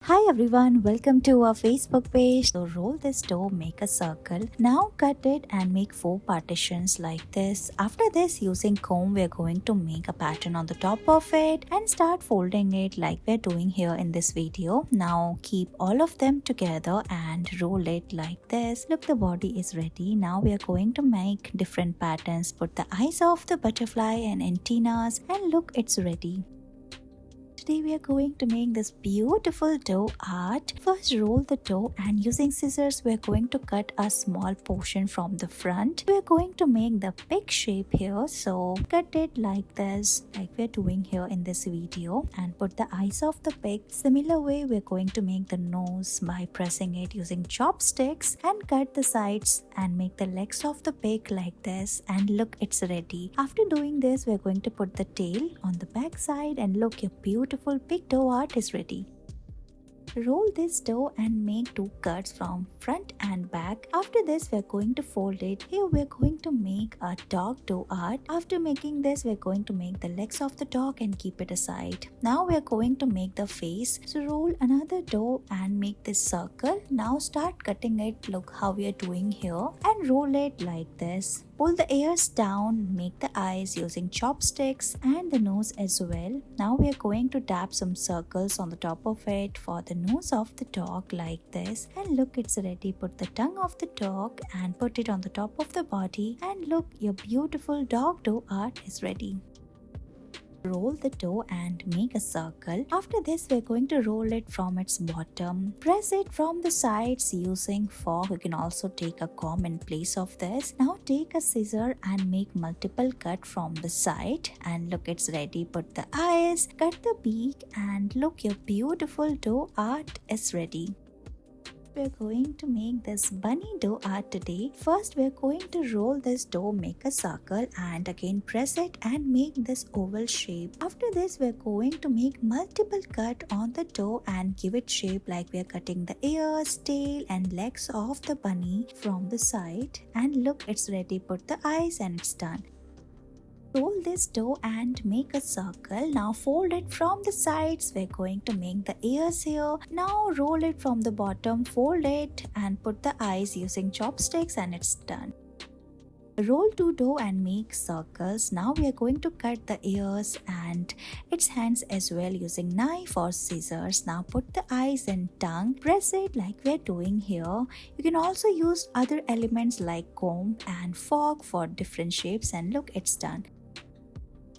Hi everyone, welcome to our Facebook page. So roll this dough, make a circle. Now cut it and make 4 partitions like this. After this, using comb, we're going to make a pattern on the top of it and start folding it like we're doing here in this video. Now keep all of them together and roll it like this. Look, the body is ready. Now we are going to make different patterns. Put the eyes of the butterfly and antennas, and look, it's ready. Today we are going to make this beautiful dough art. First roll the dough and using scissors we are going to cut a small portion from the front. We are going to make the pig shape here, so cut it like this, like we are doing here in this video, and put the eyes of the pig. Similar way we are going to make the nose by pressing it using chopsticks, and cut the sides and make the legs of the pig like this, and look, it's ready. After doing this we are going to put the tail on the back side, and look, your beautiful pig dough art is ready. Roll this dough and make 2 cuts from front and back. After this we are going to fold it. Here we are going to make a dog dough art. After making this we are going to make the legs of the dog and keep it aside. Now we are going to make the face. So roll another dough and make this circle. Now start cutting it. Look how we are doing here, and roll it like this. Pull the ears down, make the eyes using chopsticks and the nose as well. Now we are going to dab some circles on the top of it for the nose of the dog like this, and look, it's ready. Put the tongue of the dog and put it on the top of the body, and look, your beautiful dog dough art is ready. Roll the dough and make a circle. After this we're going to roll it from its bottom. Press it from the sides using fork. You can also take a comb in place of this. Now take a scissor and make multiple cut from the side, and look, it's ready. Put the eyes, cut the beak, and look, your beautiful dough art is ready. We're going to make this bunny dough art today. First we're going to roll this dough, make a circle, and again press it and make this oval shape. After this we're going to make multiple cut on the dough and give it shape like we're cutting the ears, tail, and legs of the bunny from the side, and look, it's ready. Put the eyes and it's done. Roll this dough and make a circle. Now fold it from the sides. We're going to make the ears here. Now roll it from the bottom, fold it, and put the eyes using chopsticks, and it's done. Roll 2 dough and make circles. Now we are going to cut the ears and its hands as well using knife or scissors. Now put the eyes and tongue. Press it like we're doing here. You can also use other elements like comb and fork for different shapes, and look, it's done.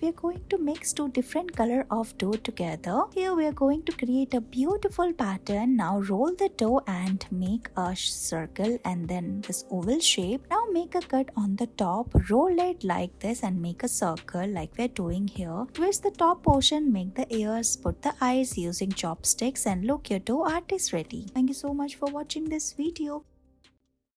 We are going to mix 2 different color of dough together. Here we are going to create a beautiful pattern. Now roll the dough and make a circle and then this oval shape. Now make a cut on the top, roll it like this and make a circle like we're doing here. Twist the top portion, make the ears, put the eyes using chopsticks, and look, your dough art is ready. Thank you so much for watching this video.